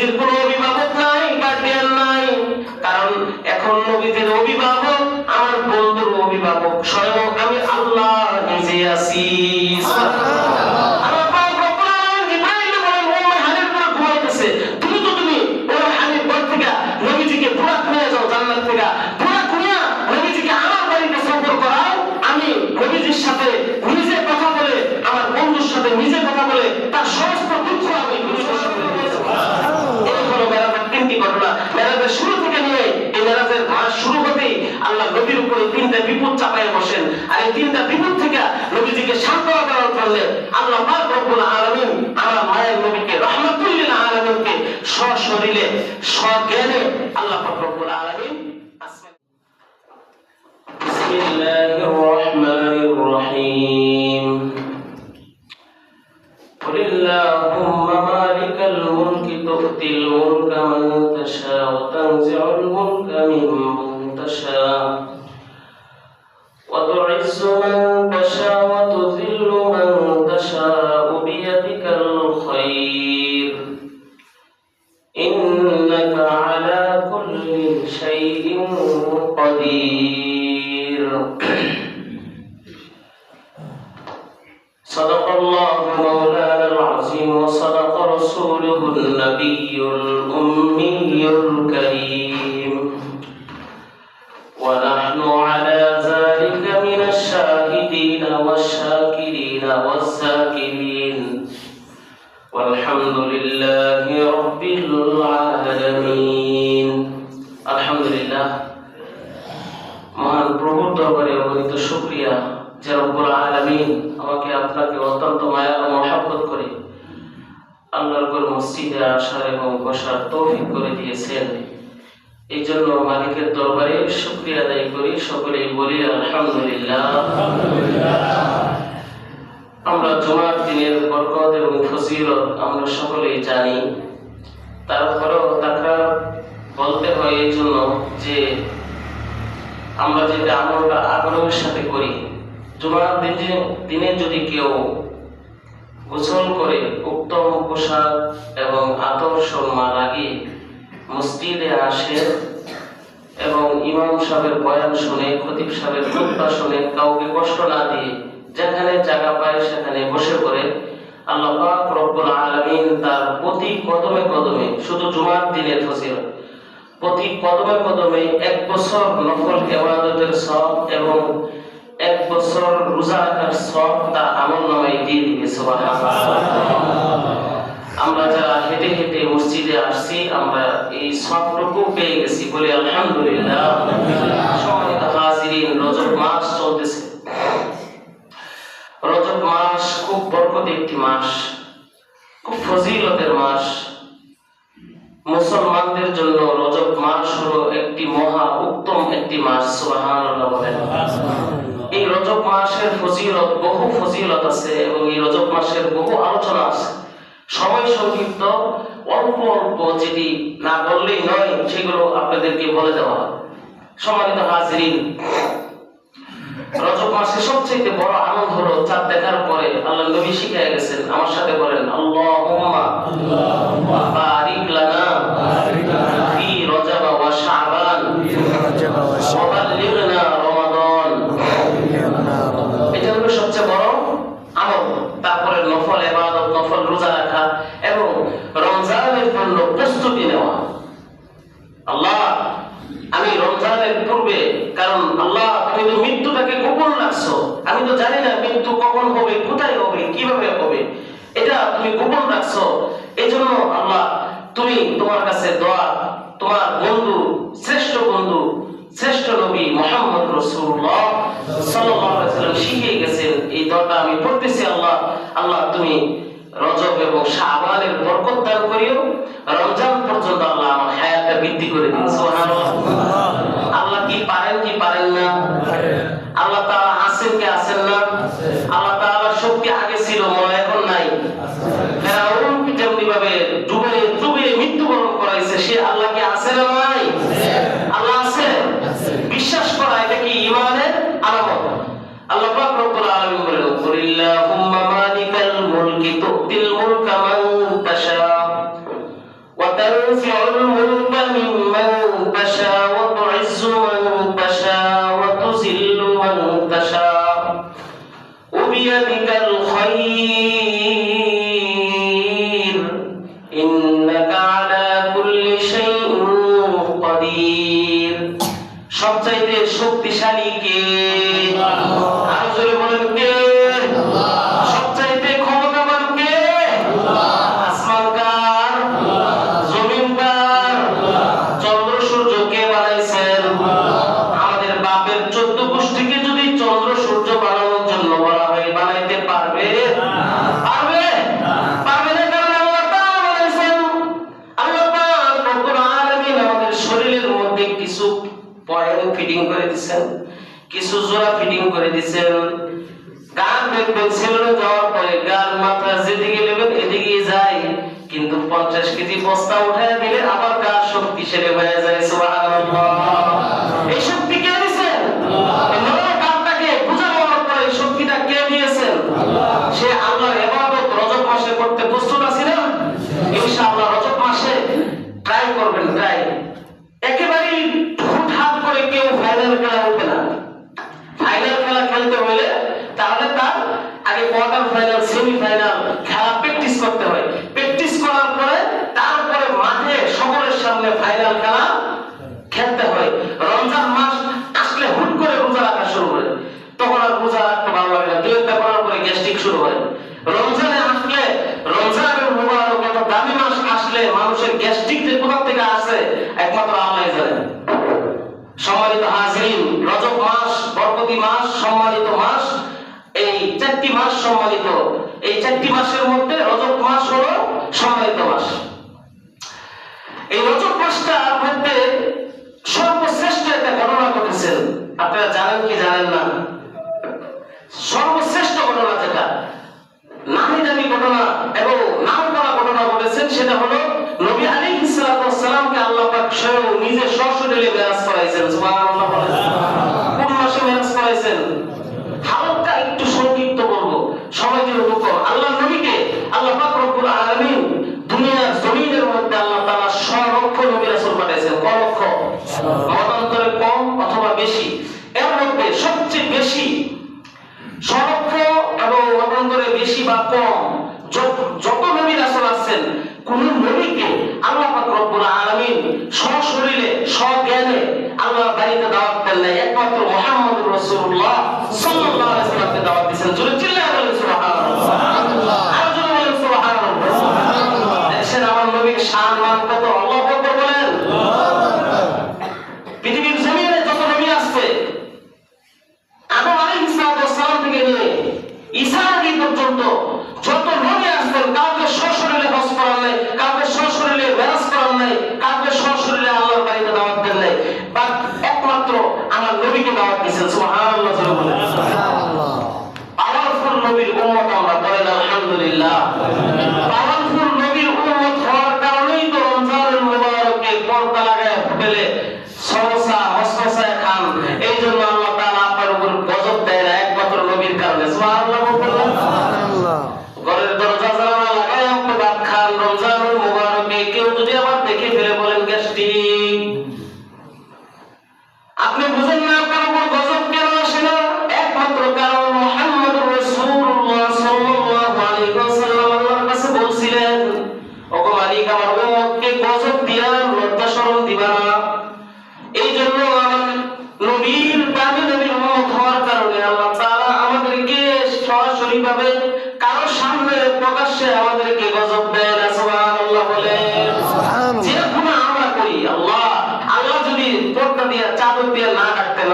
নবীজির কোনো অভিভাবক নাই, গার্ডিয়ান নাই, কারণ এখন নবীজির অভিভাবক আমার বন্ধুর অভিভাবক স্বয়ং আমি আল্লাহ নিজে আছি। শুরু থেকে নিয়ে এই মেরাজের মাস শুরু হতেই আল্লাহ নবীর উপরে তিনটা বিপদ চাপায় বসেন, আর এই তিনটা বিপদ থেকে নবীজিকে সান্ত্বনা দেওয়ার জন্য আল্লাহ পাক রব্বুল আলামিন আমার মায়ের নবীকে রাহমাতুল লিল আলামিনকে সশরীরে সজ্ঞানে আল্লাহ পাক রব্বুল আলামিন বিসমিল্লাহির রাহমানির রহিম কুলিল্লাহুম্মা মালিকাল মুলকি তু'তিল মুলকা মান তাশা ওয়া তানজি'ুল মুলকা মিম্মান তাশা ওয়া তু'ইজ্জু মান তাশা ওয়া তুযিল্লু মান তাশা বিয়াদিকাল খায়র ইন্নাকা আলা কুল্লি শাইইন কাদির। صدق الله مولانا العظيم وصدق رسوله النبي الأمي الكريم ونحن على ذلك من الشاهدين والشاكرين والذاكرين والحمد لله رب العالمين। الحمد لله মহান প্রভুর দরবারে অগণিত শুকরিয়া যে রব্বুল আলামিন আমাকে আপনাকে অত্যন্ত মায়া ও মহব্বত করে আল্লাহর ঘর মসজিদে আসার এবং বসার তৌফিক করে দিয়েছেন। এই জন্য মালিকের দরবারে শুকরিয়া আদায় করি, সকলেই বলি আলহামদুলিল্লাহ। আমরা জুমার দিনের বরকত এবং ফজিলত আমরা সকলেই জানি, তারপরেও তাকে বলতে হয় এই জন্য যে আমরা যদি আমলটা আগ্রহের সাথে করি, জুমার দিনে যদি কেউ গোসল করে উত্তম পোশাক এবং আতর সুরমা লাগিয়ে মসজিদে আসে এবং ইমাম সাহেবের বয়ান শুনে, খতিব সাহেবের খুতবা শুনে, কাউকে কষ্ট না দিয়ে যেখানে জায়গা পায় সেখানে বসে পড়ে, আল্লাহ পাক রব্বুল আলামিন তার প্রতি কদমে কদমে, শুধু জুমার দিনের ফজিলত, প্রতি কদমে কদমে 1 বছর নফল ইবাদতের সওয়াব এবং 1 বছর রোজা রাখার সওয়াব তার আমলনামায় দিয়ে দিবে। সুবহানাল্লাহ। আমরা যারা হেঁটে হেঁটে মসজিদে আসছি আমরা এই সওয়াবটুকু পেয়ে গেছি, বলি আলহামদুলিল্লাহ। সম্মানিত হাজিরিন, রজব মাস চলতেছে। রজব মাস খুব বরকত একটি মাস, খুব ফজিলতের মাস। মুসলমানদের জন্য রজব মাস হলো একটি মহা উত্তম একটি মাস। সুবহানাল্লাহ বলেন। এই রজব মাসের ফজিলত, বহু ফজিলত আছে এবং এই রজব মাসের বহু আলোচনা আছে। সময় সংক্ষিপ্ত, অল্প অল্প যেটি না বললেই নয় সেগুলো আপনাদেরকে বলে দেওয়া। সম্মানিত হাজিরিন, রজব মাসে সবচেয়ে বড় আনন্দ হলো চাঁদ দেখার পরে আল্লাহ নবী শিখিয়ে গেছেন, আমার সাথে বলেন আল্লাহুম্মা বারিক লানা ফি রজব ওয়া শাবান ওয়া বাল্লিগনা রমাদান। এটা হলো সবচেয়ে বড় আমল। তারপরে নফল ইবাদত, নফল রোজা রাখা এবং রমজানের জন্য প্রস্তুতি নেওয়া। আল্লাহ, আমি রমজানের পূর্বে, কারণ আল্লাহ তুমি তো মৃত্যুটাকে গোপন রাখছো, আমি তো জানি না মৃত্যু কখন হবে, কোথায় হবে, কিভাবে হবে, এটা তুমি গোপন রাখছো। এই জন্য আল্লাহ তুমি তোমার কাছে দোয়া, তোমার বন্ধু, শ্রেষ্ঠ বন্ধু, শ্রেষ্ঠ নবী মুহাম্মদ রাসূলুল্লাহ সাল্লাল্লাহু আলাইহি ওয়াসাল্লাম শিখিয়ে গেছেন, এই দোয়াটা আমি পড়তেছি। আল্লাহ, আল্লাহ তুমি রজব এবং শাবানের বরকত দান করিও, রমজান পর্যন্ত আল্লাহ আমার হায়াতটা বৃদ্ধি করে দিন। সুবহানাল্লাহ। আল্লাহ কি পারেন কি পারেন না? আল্লাহ তাআলা আছেন কি আছেন না? আল্লাহ তাআলার শক্তি আগে ছিল, মনে এখন নাই। ফেরাউন যেমনি ভাবে ডুবে ডুবে মৃত্যুবরণ করাইছে, সে আল্লাহ কি আছে না নাই? আল্লাহ আছে। বিশ্বাস করা এটা কি ঈমানের আলামত। আল্লাহ পাক রব্বুল আলামিন বলেন কুলিল্লাহুম্মা মালিকাল মুলকি তু'তিল মুলকা মান তাশা ওয়া تنزع الملك ممن تشاء وتعز من تشاء وتذل من تشاء وبيدك الخير إنك على كل شيء قدير সবচাইতে শক্তিশালী কে? আর জোরে বলেন কে? সবচাইতে ক্ষমতাবান কে? আসমান কার? জমিন কার? চন্দ্র সূর্য কে বানাইছেন? আমাদের বাপের 14 গোষ্ঠীকে যদি চন্দ্র সূর্য বানানোর জন্য বলা হয়, বানাইতে পারবে? পারবে? পারবে না, কারণ আল্লাহ তাআলা বানাইছেন। আল্লাহ পাক রব্বুল আলামিন আমাদের শরীরের মধ্যে কিছু পয়েন্ট ফিটিং করে দিয়েছেন, কিছু জোড়া ফিটিং করে দিয়েছেন। গান দেখবেন সেলুনে যাওয়ার পরে গান মাত্রা যেদিকে নেবেন এদিকে যায়, কিন্তু 50 কেজি বস্তা উঠায় দিলে আবার গা শক্তিশালী হয়ে যায়। সুবহানাল্লাহ। এই শক্তি কে দিয়েছেন? আল্লাহ। কারটাকে বুঝা হওয়ার পরে এই শক্তিটা কে দিয়েছেন? সে আল্লাহর ইবাদত রজব মাসে করতে প্রস্তুত আছি না? ইনশাআল্লাহ রজব মাসে ট্রাই করবেন, ট্রাই। একেবারেই হুটহাট করে কেউ ফাইনাল খেলা উঠবে না। ফাইনাল খেলা খেলতে হলে তাহলে তার আগে কোয়ার্টার ফাইনাল, সেমিফাইনাল খেলা প্র্যাকটিস করতে হয়। প্র্যাকটিস করার পরে তারপরে মাঠে সকলের সামনে ফাইনাল খেলা খেলতে হয়। রমজান মাস আসলে হুট করে রোজা রাখা শুরু করে, তখন আর রোজা রাখতে ভালো লাগে না, দুই একটা করার পরে গ্যাস্ট্রিক শুরু হয়। রমজানে আসলে, রমজানের মুবারক এত দামি মাস আসলে মানুষের গ্যাস্ট্রিক যে কোথা থেকে আসে একমাত্র আল্লাহই জানেন। সম্মানিত হাজিরিন, রজব মাস বরকতি মাস, সম্মানিত মাস। এই 4টি মাস সম্মানিত। এই 4টি মাসের মধ্যে রজব মাস হলো সম্মানিত মাস। এই রজব মাসটার মধ্যে সর্বশ্রেষ্ঠ একটা ঘটনা ঘটেছে। আপনারা জানেন কি জানেন না? সর্বশ্রেষ্ঠ ঘটনা যেটা নামি দামি ঘটনা এবং নাম করা ঘটনা ঘটেছেন সেটা হলো নবী আলাইহিস সালাতু ওয়াস সালামকে আল্লাহ পাক স্বয়ং নিজে সশরীরে মেরাজ করাইছেন। সুবহানাল্লাহ। কোন মাসে মেরাজ করাইছেন? হালকা একটু সংক্ষিপ্ত বলবো, সময় যেহেতু কম। আল্লাহর নবীকে আল্লাহ পাক রব্বুল আলামিন দুনিয়ার জমিনের মধ্যে আল্লাহ তাআলা 100 লক্ষ নবী রাসূল পাঠাইছেন। কত লক্ষ? মতান্তরে কম অথবা বেশি। এর মধ্যে সবচেয়ে বেশি 100 লক্ষ এবং মতান্তরে বেশি বা কম যত নবী রাসূল আছেন, কোন নবীকে আল্লাহ পাক রব্বুল আলামিন সশরীরে সজ্ঞানে আল্লাহর বাড়িতে দাওয়াত দেন নাই। একমাত্র মুহাম্মদুর রাসূলুল্লাহ সাল্লাল্লাহু আলাইহি ওয়াসাল্লামকে দাওয়াত দিয়েছেন। জোরে চিল্লায়ে বলেন সুবহানাল্লাহ। আর জোরে বলেন সুবহানাল্লাহ। দেখেন আমার নবীর শান মান কত। আল্লাহু আকবার বলেন। পৃথিবীর জমিনে যত নবী আসছে, আদম আলাইহিস সালাম থেকে নিয়ে ঈসা নবী পর্যন্ত যত নবী আসছেন, কাউকে সশরীরে হজ করার নাই, কাউকে সশরীরে মেরাজ করার নাই, কাউকে সশরীরে আল্লাহর বাড়িতে দাওয়াত দেন নাই, বাট একমাত্র আমার নবীকে দাওয়াত দিয়েছেন। সুবহানাল্লাহ। সুবহানাল্লাহ। পাওয়ারফুল নবীর উম্মত আমরা, বলেন আলহামদুলিল্লাহ। পাওয়ারফুল নবীর উম্মত হওয়ার কারণেই তো রমজানুল মুবারকে পর্দা লাগায় হোটেলে সমোসা মসমোসা খান। এই জন্য আল্লাহ তাআলা আপনার উপর গজব দেয় না, একমাত্র নবীর কারণে। সুবহানাল্লাহ। ঘরের দরজা জানালা লাগায় আপনি ভাত খান রমজানুল মুবারকে, কেউ যদি আবার দেখে ফেলে বলেন গ্যাস্ট্রিক। আপনি বুঝেন না আপনার উপর গজব কেন আসে না? একমাত্র কারণ মুহাম্মদুর রাসূলুল্লাহ সাল্লাল্লাহু আলাইহি ওয়াসাল্লাম আল্লাহর কাছে বলছিলেন, ওগো মালিক, আমার উম্মতকে গজব দিয়া লজ্জা শরম দিবা না। এই জন্য আমার নবীর দামি নবীর উম্মত হওয়ার কারণে আল্লাহ তাআলা আমাদেরকে সরাসরি ভাবে কারো সামনে প্রকাশ্যে আমাদেরকে গজব দেয় না। সুবহানাল্লাহ বলেন। যে গুনাহ আমরা করি, আল্লাহ যদি পর্দা দিয়া চাদর দিয়া না রাখতেন,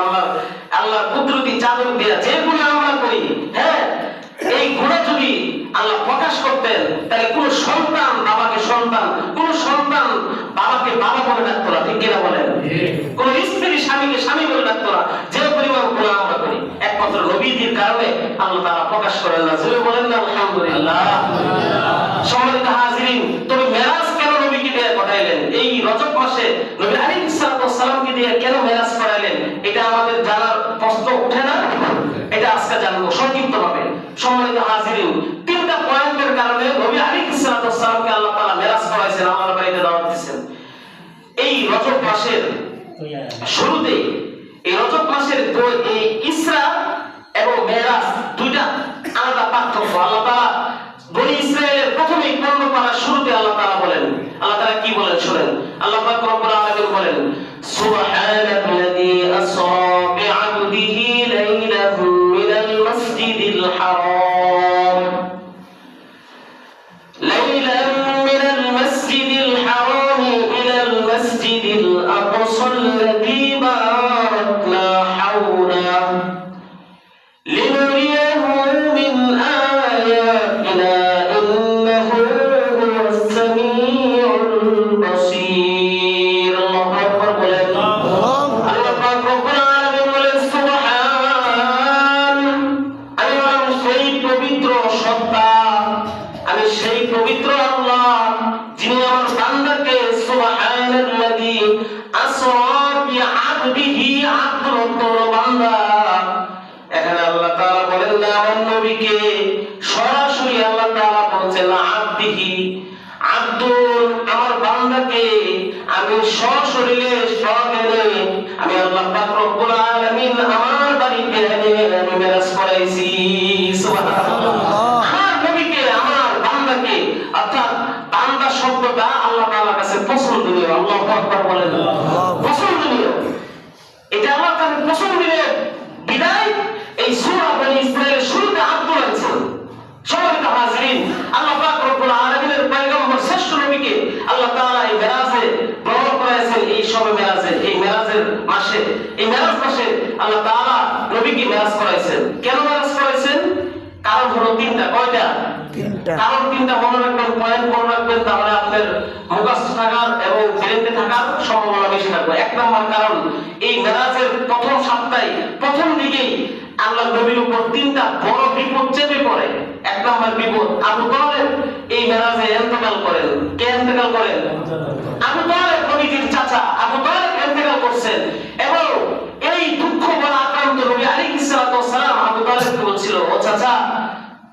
আল্লাহ কুদরতি চাদর দিয়া যে গুনাহ আমরা করি, হ্যাঁ, এই গুনাহ যদি আল্লাহ প্রকাশ করতেন, তাহলে কোন সন্তান বাবাকে সন্তান, কোন সন্তান বাবাকে বাবা বলে ডাকতো না। ঠিক কিনা বলেন? কোন স্ত্রী স্বামীকে স্বামী বলে ডাকতো না। যে পরিমাণ গুনাহ আমরা করি, একমাত্র নবীদের কারণে আল্লাহ তাআলা প্রকাশ করেন না। জোরে বলেন না আলহামদুলিল্লাহ। সম্মানিত হাজিরিন, তবে মেরাজ কেন নবীকে দিয়ে পাঠাইলেন? এই রজব মাসে নবী আলাইহিস সালামকে দিয়ে কেন মেরাজ করাইলেন? এটা আমাদের জানার প্রশ্ন উঠে না? এটা আজকে জানবো সংক্ষিপ্তভাবে। সম্মানিত হাজিরিন, 3টা পয়েন্টের কারণে নবী আলাইহিস সালামকে আল্লাহ তাআলা মেরাজ করাইছেন, আল্লাহর বাড়িতে দাওয়াত দিচ্ছেন। এই রজব মাসের শুরুতে, এই রজব মাসের এই ইসরা এবং মেরাজ দুইটা আলাদা পার্থক্য। আল্লাহ তাআলা বনি ইসরায়েলের প্রথমেই 15 পারার শুরুতে আল্লাহ তাআলা বলেন, আল্লাহ তাআলা কি বলেন শুনেন। আল্লাহ পাক রব্বুল আলামিন বলেন, সুবহানাল্লাযী আসরা বি'আবদিহি লাইলান মিনাল মাসজিদিল হারাম লাইলান মিনাল মাসজিদিল হারাম ইলাল মাসজিদিল আকসাল্লাযী বারাকনা হাওলা লিনুরিয়াহু মিন আয়াতিনা ইন্নাহু হুয়াস সামিউল বাসীর। আল্লাহু আকবার বলেন। আল্লাহ পাক রব্বুল আলামিন বলেন, সুবহান, আমি হলাম সেই পবিত্র সত্তা, আমি সেই পবিত্র আল্লাহ যিনি আমার বান্দাকে সুবহানাল্লাযী আসরা বি'আবদিহি, আব্দুর বান্দা। এখানে আল্লাহ তাআলা বলেন না আমার নবীকে, সরাসরি আল্লাহ তাআলা বলছেন আব্দিহি, আব্দুল আমার বান্দাকে আমি সশরীরে সজ্ঞানে আমি আল্লাহ পাক রব্বুল আলামিন আমার বাড়িতে এনে আমি মেরাজ করাইছি। সুবহানাল্লাহ। আমার নবীকে, আমার বান্দাকে, অর্থাৎ বান্দা শব্দটা আল্লাহ তাআলার কাছে পছন্দনীয়। আল্লাহু আকবার বলেন। পছন্দনীয়, এটা আল্লাহ তাআলার পছন্দনীয় বিদায় এই সূরা বনী ইসরাঈলের শুরুতে আব্দুল আছে। সম্মানিত হাজিরিন, আল্লাহ পাক রব্বুল আলামিনের পয়গম্বর শ্রেষ্ঠ নবীকে আল্লাহ তাআলা এই মেরাজে গ্রহণ করেছেন। এই শবে মেরাজে, এই মেরাজের মাসে, এই মেরাজ মাসে আল্লাহ তাআলা নবীকে মেরাজ করাইছেন। কেন মেরাজ করাইছেন? কারণ হলো তিনটা। কয়টা? তিনটা। কারণ তিনটা মনে রাখবেন, পয়েন্ট মনে রাখবেন, তাহলে আপনার মুখস্থ থাকার এবং ব্রেনে থাকার সম্ভাবনা বেশি থাকবে। এক নম্বর কারণ, এই মেরাজের প্রথম সপ্তাহে, প্রথম দিকেই আল্লাহ নবীর উপর তিনটা বড় বিপদ চেপে পড়ে। এক নম্বর বিপদ, আবু তালেব এই মেরাজে ইন্তেকাল করেন। কে ইন্তেকাল করেন? আবু তালেব, নবীজির চাচা আবু তালেব ইন্তেকাল করছেন। এবং এই দুঃখ ভরা আক্রান্ত নবী আলাইহিস সালাতু ওয়াস সালাম আবু তালেবকে বলছিল, ও চাচা,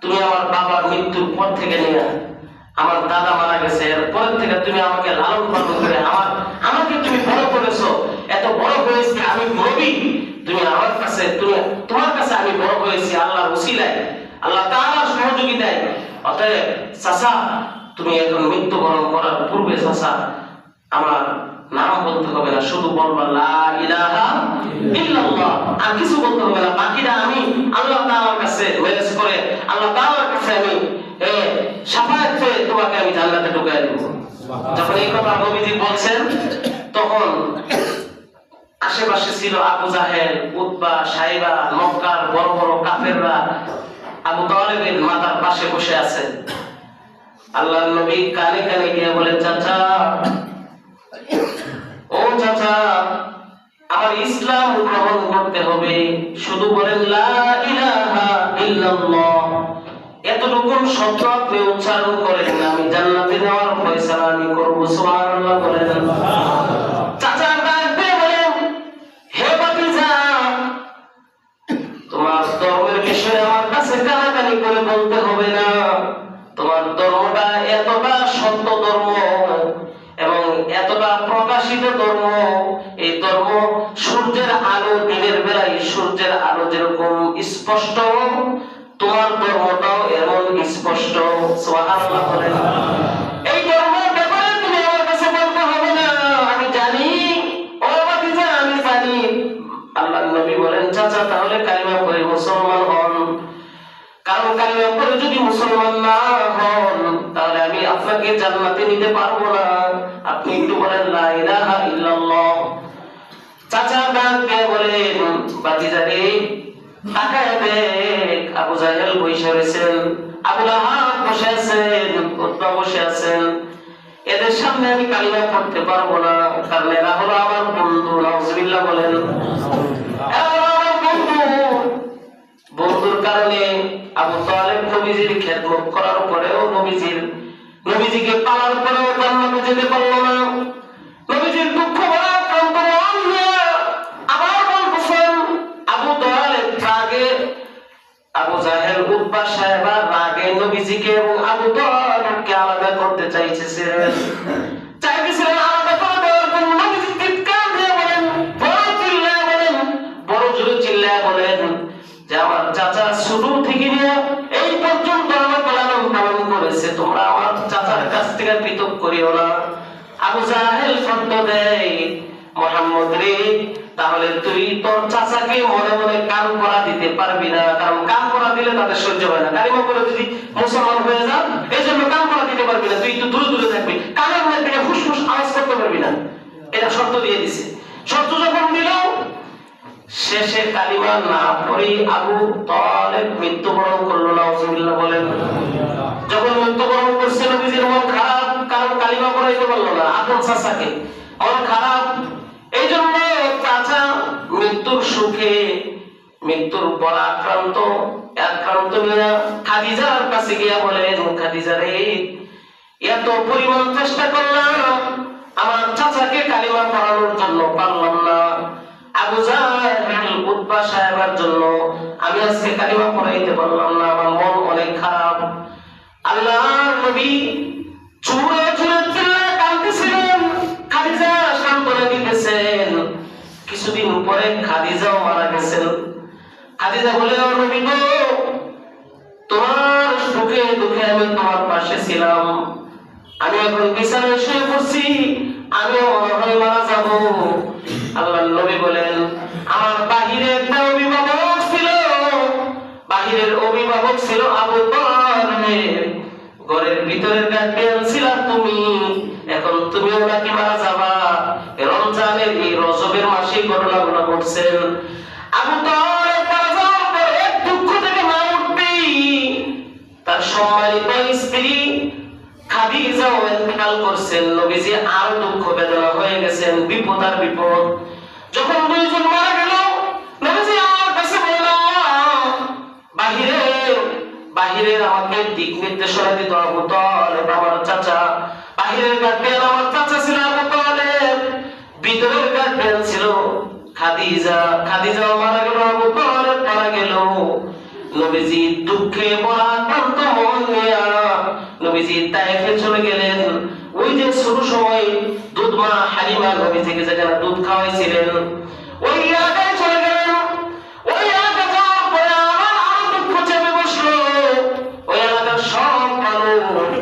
তুমি আমার বাবার মৃত্যুর পর থেকে নিয়ে, আমার দাদা মারা গেছে, এরপর থেকে তুমি আমাকে লালন পালন করে আমাকে তুমি বড় করেছো, এত বড় হয়েছি আমি নবী, তুমি আমার কাছে, তোমার কাছে আমি বড় হয়েছি আল্লাহর উসিলায়, আল্লাহ তাআলার সহযোগিতায়। অতএব চাচা, তুমি এখন মৃত্যুবরণ করার পূর্বে চাচা আমার নাম বলতে হবে না, শুধু বলবা লা ইলাহা ইল্লাল্লাহ, আর কিছু বলতে হবে না। বাকিটা আমি আল্লাহ তাআলার কাছে মেরাজ করে আল্লাহ তাআলার কাছে আমি শাফায়াত পেয়ে তোমাকে আমি জান্নাতে ঢুকাই দেব। যখন এই কথা নবীজি বলছেন, তখন আশেপাশে ছিল আবু জাহেল, উতবা, সাইবা, মক্কার বড় বড় কাফেররা আবু তালেবের মাথার পাশে বসে আছে। আল্লাহর নবী কানে কানে গিয়ে বলেন, চাচা, ও চাচা, আমার ইসলাম গ্রহণ করতে হবে, শুধু বলেন লা ইলাহা ইল্লাল্লাহ, এতটুকু শব্দ আপনি উচ্চারণ করেন, আমি জান্নাতে যাওয়ার ফয়সালা আমি করব। সুবহানাল্লাহ বলেন। চাচা ডাকতে বলেন, হে ভাতিজা, তোমার ধর্মের বিষয়ে আমার কাছে কানাকানি করে বলতে হবে না। তোমার ধর্মটা এতটা সত্য ধর্ম এবং এতটা প্রকাশিত ধর্ম, এই ধর্ম সূর্যের আলো, দিনের বেলায় সূর্যের আলো যেরকম স্পষ্ট, তোমার ধর্মটাও এমন স্পষ্ট। সুবহানাল্লাহ বলেন। এই ধর্মের ব্যাপারে তুমি আমার কাছে বলতে হবে না, আমি জানি, ও ভাতিজা, আমি জানি। আল্লাহর নবী বলেন, চাচা, তাহলে কালিমা পড়ে মুসলমান হন, কারণ কালিমা পড়ে যদি মুসলমান না হন তাহলে আমি আপনাকে জান্নাতে নিতে পারবো না। আপনি একটু বলেন লা ইলাহা ইল্লাল্লাহ। চাচা ডাক দিয়ে বলেন, ভাতিজা রে, তাকায় দেখ, আবু জাহেল বসে রয়েছেন, আবু লাহাব বসে আছেন, উতবা বসে আছেন। এদের সামনে আমি কালিমা পড়তে পারবো না, কারণ এরা হলো আমার বন্ধু। নাউজুবিল্লাহ বলেন। বন্ধুর কারণে আবু তালেব নবীজির খেদমত করার পরেও, নবীজিকে পালার পরেও জান্নাতে যেতে পারলো না। নবীজির দুঃখ ভরা আক্রান্ত মন নিয়ে আবার বলতেছেন, আবু তালেব রাগে, আবু জাহেল, উতবা, সাইবা রাগে নবীজিকে এবং আবু তালেবকে আলাদা করতে চাইতেছিলেন আবু জাহেল শব্দ দেয়, মুহাম্মদ রে, তাহলে তুই তোর চাচাকে মনে মনে কান পরা দিতে পারবি না, কারণ কান পরা দিলে তাদের সহ্য হয় না, কালিমা পড়ে যদি মুসলমান হয়ে যান এই জন্য কান পরা দিতে পারবি না, তুই একটু দূরে দূরে থাকবি, কানের মধ্যে থেকে ফুসফুস আওয়াজ করতে পারবি না, এটা শর্ত দিয়ে দিছে। শর্ত যখন দিল, শেষে কালিমা না পড়ে আবু তালেব মৃত্যুবরণ করলো। নাউজুবিল্লাহ বলেন। যখন মৃত্যুবরণ করছে নবীজির মন খারাপ, কারণ কালিমা পড়াইতে পারলো না, আপন চাচাকে মন খারাপ। এই জন্য চাচা মৃত্যুর সুখে, মৃত্যুর পর আক্রান্ত নিয়ে খাদিজার কাছে গিয়া বলেন, খাদিজা রে, এত পরিমাণ চেষ্টা করলাম আমার চাচাকে কালিমা পড়ানোর জন্য, পারলাম না। আবু জাহেল উতবা সাহেবের জন্য আমি আজকে কালিমা পড়াইতে পারলাম না, আমার মন অনেক খারাপ। আল্লাহর নবী জোরে জোরে চিল্লায়ে কাঁদতেছিলেন, খাদিজা সান্ত্বনা দিতেছেন। কিছুদিন পরে খাদিজাও মারা গেছেন। খাদিজা বলে, ও নবী গো, তোমার সুখে দুঃখে আমি তোমার পাশে ছিলাম, আমি এখন বিছানায় শুয়ে পড়ছি, আমিও মনে হয় মারা যাব। আল্লাহর নবী বলেন, আমার বাহিরে একটা অভিভাবক ছিল, বাহিরের অভিভাবক ছিল আবু তালেব, ঘরের ভিতরের গার্ডিয়ান ছিল তুমি, এখন তুমিও নাকি মারা যাবা। রমজানের এই রজবের মাসে ঘটনাগুলো ঘটছেন। আবু তালেব মারা যাওয়ার পরে দুঃখ থেকে মা উঠবেই, তার সম্মানিত স্ত্রী খাদিজাও ইন্তেকাল করছেন। নবীজি আরো দুঃখ বেদনা হয়ে গেছেন, বিপদ আর বিপদ। যখন দুইজন মারা গেল, নবীজি আমার কাছে বললেন, বাহিরের আমাকে দিক নির্দেশনা দিত আবু তালেব, আমার চাচা। বাহিরের গার্ডিয়ান আমার চাচা ছিল আবু তালেব, ভিতরের গার্ডিয়ান ছিল খাদিজা। খাদিজাও মারা গেল, আবু তালেব মারা গেল। নবীজি দুঃখে ভরা ক্লান্ত মন নিয়ে নবীজি তায়েফে চলে গেলেন। ওই যে শুরু সময় দুধমা হালিমা নবীজিকে যেখানে দুধ খাওয়াইছিলেন, ওই এলাকায় চলে গেলেন। ওই এলাকা যাওয়ার পরে আবার আরো দুঃখ চেপে বসলো। ওই এলাকার সব মানুষ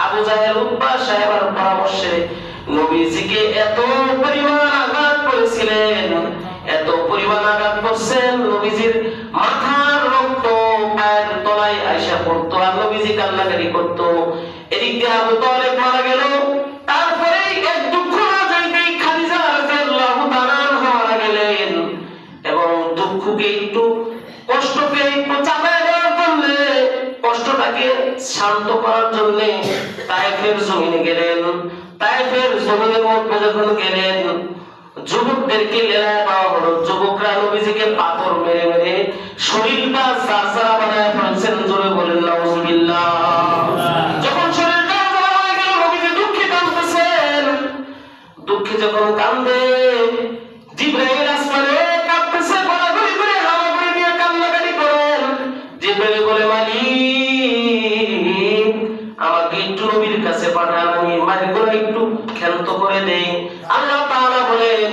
আবু জাহেল উতবা সাহেবের পরামর্শে নবীজিকে এত পরিমাণ আঘাত করেছিলেন, এত পরিমাণ আঘাত করছেন, নবীজির মাথার রক্ত পায়ের তলায় আয়সা পড়তো আর নবীজি কান্নাকারি করতো। এদিক দিয়ে আবু তালেব মারা গেল। তারপরে এক দুঃখ না যাইতেই খাদিজা রাদিয়াল্লাহু তাআলা মারা গেলেন। এবং দুঃখকে একটু, কষ্টকে একটু চাপায় দেওয়ার জন্য, কষ্টটাকে শান্ত করার জন্য তায়েফের জমিনে গেলেন। তায়েফের জমিনের মধ্যে যখন গেলেন, যুবকদেরকে লেলায় দেওয়া হলো। যুবকরা নবীজিকে পাথর মেরে মেরে শরীরটা জারজারা বানায় ফেলছেন। জোরে বলেন নাউজুবিল্লাহ। যখন শরীরটা জারজারা হয়ে গেল, নবীজি দুঃখে কাঁদতেছেন। দুঃখে যখন কান্দে, জিবরাইল আসমানে কাঁদতেছে, গলাগলি করে হাওয়াগুলি দিয়ে কান্নাকাটি করেন। জিবরাইল বলে, মালিক, আমাকে একটু নবীর কাছে পাঠান, আমি মালিকগুলো একটু ক্ষান্ত করে দেই। আল্লাহ তাআলা বলেন,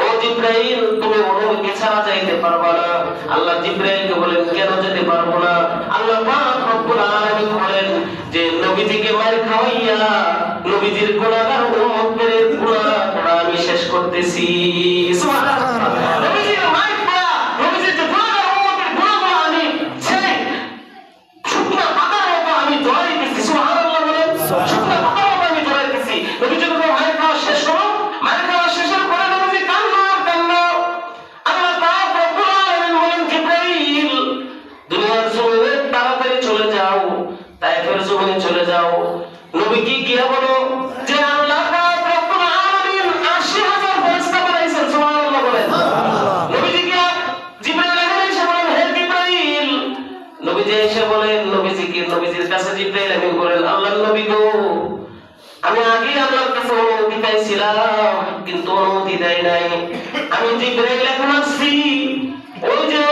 ও জিবরাইল, তুমি অনুমতি ছাড়া যাইতে পারবা না। আল্লাহ জিবরাইলকে বলেন, কেন যেতে পারবো না? আল্লাহ পাক রব্বুল আলামিন বলেন যে নবীজিকে মার খাওয়াইয়া নবীজির গুনাহগার উম্মতের গুনাহ আমি শেষ করতেছি। সুবহানাল্লাহ। নবীজির মার খাওয়া, নবীজির যে গুনাহগার উম্মতের গুনাহগুলো আমি ছেড়ে শুকনা পাতার মতো আমি জড়াইতেছি। সুবহানাল্লাহ বলেন, শুকনা পাতার মতো আমি জড়াইতেছি। নবীজির মার খাওয়া শেষ হলো, মার খাওয়া শেষের পরে নবীজি কান্না। আল্লাহ পাক রব্বুল আলামিন বলেন, জিবরাইল, দুনিয়ার জমিনে তাড়াতাড়ি চলে যাও, তায়েফের জমিনে চলে যাও। নবীকে গিয়া বলো যে আল্লাহ পাক রব্বুল আলামিন ৮০,০০০ ফেরেশতা বানাইছেন। সুবহানাল্লাহ বলেন। নবীজি গিয়া জিবরাইল এসে বলেন, হে জিবরাইল। নবীজি এসে বলেন নবীজির কাছে জিবরাইল আমিন বলেন, আল্লাহর নবী গো, আমি আগে আল্লাহর কাছে অনুমতি চাইছিলাম, কিন্তু অনুমতি দেয় নাই। আমি জিবরাইল এখন আসছি। ওই যে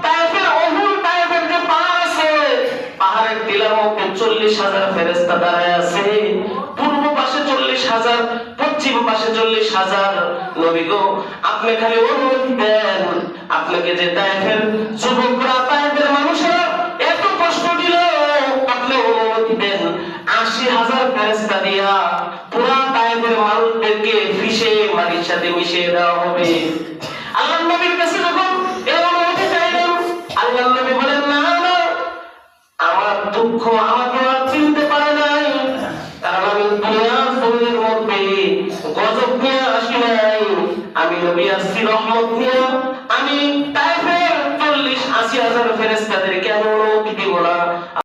তায়েফের যে পাহাড় আছে, পাহাড়ের টিলার মধ্যে ৪০,০০০ ফেরেশতা দাঁড়ায় আছে। পূর্ব পাশে ৪০,০০০, পশ্চিম পাশে ৪০,০০০। নবী গো, আপনি খালি অনুমতি দেন, আপনাকে যে তায়েফের যুবকরা, তায়েফের মানুষেরা এত কষ্ট দিল, আপনি অনুমতি দেন, ৮০ 80,000 ফেরেশতা দিয়া পুরা তায়েফের মানুষদেরকে ফিশে মাটির সাথে মিশিয়ে দেওয়া হবে। আল্লাহর নবীর কাছে যখন এই অনুমতি চাইলেন, আল্লাহর নবী বলেন, না না, আমার দুঃখ আমাকে আর চিনতে পারে নাই, কারণ আমি দুনিয়ার জমিনের মধ্যে গজব নিয়ে আসি নাই, আমি নবী আসছি রহমত নিয়ে। আমি তায়েফের 40-80,000 ফেরেশতাদেরকে আমি অনুমতি দিব না।